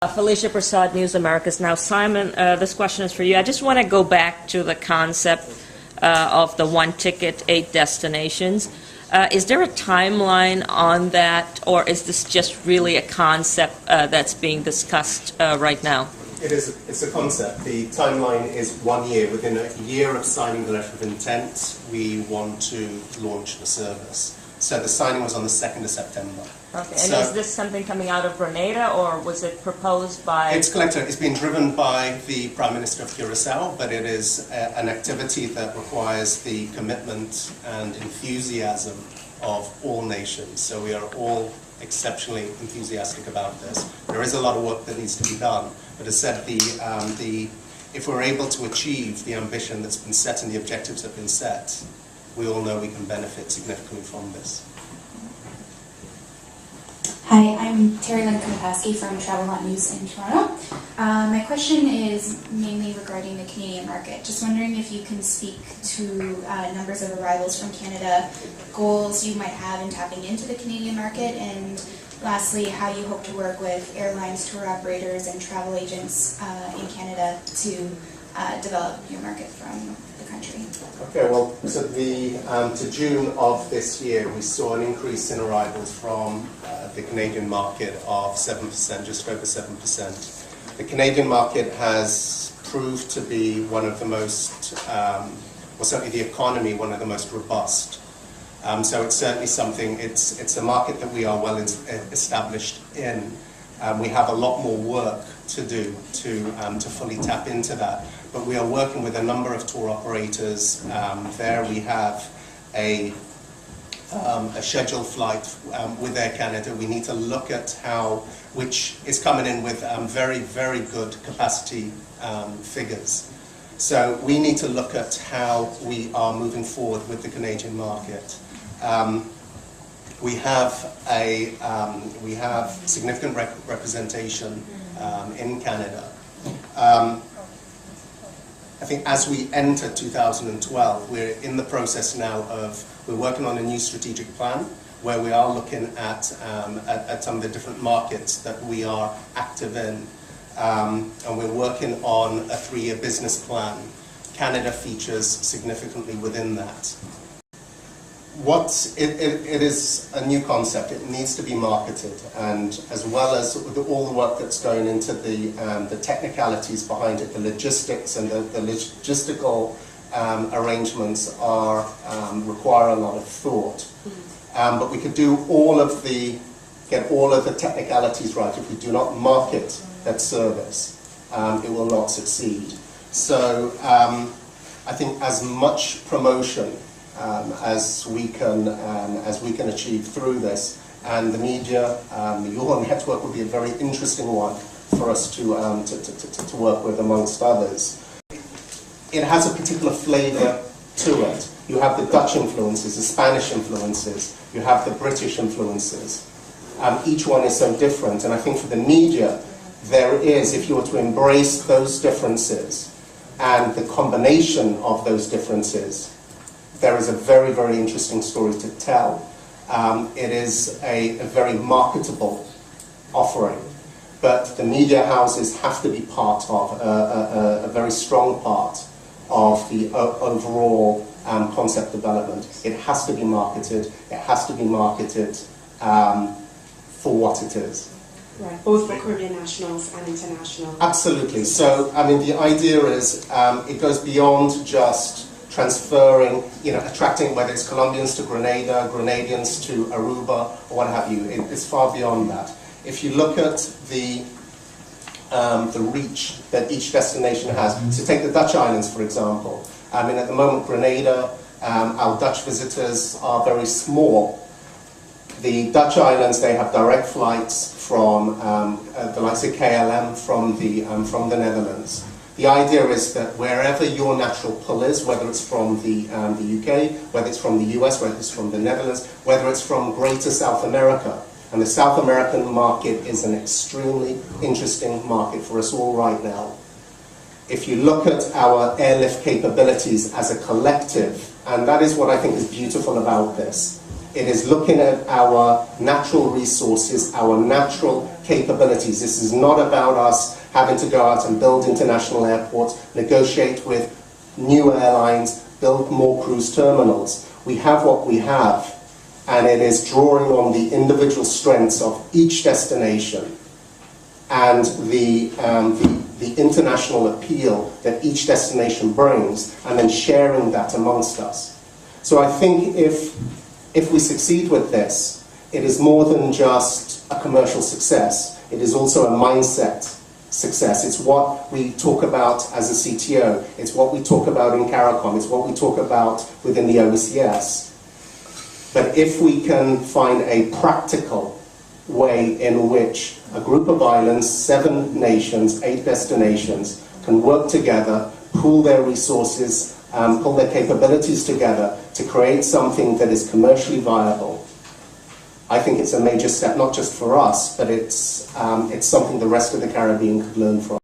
Felicia Prasad, News Americas Now. Simon, this question is for you. I just want to go back to the concept of the one ticket, 8 destinations. Is there a timeline on that, or is this just really a concept that's being discussed right now? It's a concept. The timeline is 1 year. Within a year of signing the letter of intent, we want to launch the service. So the signing was on the 2nd of September. Okay, and is this something coming out of Grenada, or was it proposed by... It's collected. It's been driven by the Prime Minister of Curaçao, but it is an activity that requires the commitment and enthusiasm of all nations. So we are all exceptionally enthusiastic about this. There is a lot of work that needs to be done, but as said, if we're able to achieve the ambition that's been set and the objectives that have been set, we all know we can benefit significantly from this. Hi, I'm Terry Lynn Kopaski from Travel Hot News in Toronto. My question is mainly regarding the Canadian market. Just wondering if you can speak to numbers of arrivals from Canada, goals you might have in tapping into the Canadian market, and lastly, how you hope to work with airlines, tour operators, and travel agents in Canada to develop your market from the country. Okay, well, so to June of this year, we saw an increase in arrivals from the Canadian market of 7%, just over 7%. The Canadian market has proved to be one of the most, well, certainly the economy, one of the most robust. So it's certainly something, it's a market that we are well established in. We have a lot more work to do to fully tap into that. But we are working with a number of tour operators. There we have a scheduled flight with Air Canada. We need to look at which is coming in with very, very good capacity figures. So we need to look at how we are moving forward with the Canadian market. We have significant representation in Canada. I think as we enter 2012, we're in the process now we're working on a new strategic plan where we are looking at some of the different markets that we are active in. And we're working on a 3-year business plan. Canada features significantly within that. It is a new concept. It needs to be marketed, and as well as all the work that's going into the technicalities behind it, the logistics and the logistical arrangements require a lot of thought. But we could do get all of the technicalities right. If we do not market that service, it will not succeed. So I think as much promotion as we can achieve through this, and the media, the UHOR network would be a very interesting one for us to work with, amongst others. It has a particular flavour to it. You have the Dutch influences, the Spanish influences, you have the British influences. Each one is so different, and I think for the media, there is, if you were to embrace those differences and the combination of those differences, there is a very, very interesting story to tell. It is a very marketable offering, but the media houses have to be part of, a very strong part of the overall concept development. It has to be marketed. It has to be marketed for what it is. Right, both for Caribbean nationals and international. Absolutely. So, I mean, the idea is it goes beyond just transferring, attracting, whether it's Colombians to Grenada, Grenadians to Aruba, or what have you. It's far beyond that. If you look at the reach that each destination has, so take the Dutch islands, for example. I mean, at the moment, Grenada, our Dutch visitors are very small. The Dutch islands, they have direct flights from the likes of KLM from the Netherlands. The idea is that wherever your natural pull is, whether it's from the UK, whether it's from the US, whether it's from the Netherlands, whether it's from Greater South America, and the South American market is an extremely interesting market for us all right now. If you look at our airlift capabilities as a collective, and that is what I think is beautiful about this, It is looking at our natural resources, our natural capabilities. This is not about us having to go out and build international airports, negotiate with new airlines, build more cruise terminals. We have what we have, and it is drawing on the individual strengths of each destination and the international appeal that each destination brings, and then sharing that amongst us. So I think if we succeed with this, it is more than just a commercial success. It is also a mindset success. It's what we talk about as a CTO. It's what we talk about in CARICOM. It's what we talk about within the OECS. But if we can find a practical way in which a group of islands, 7 nations, 8 destinations, can work together, pool their resources, pull their capabilities together to create something that is commercially viable, I think it's a major step, not just for us, but it's something the rest of the Caribbean could learn from.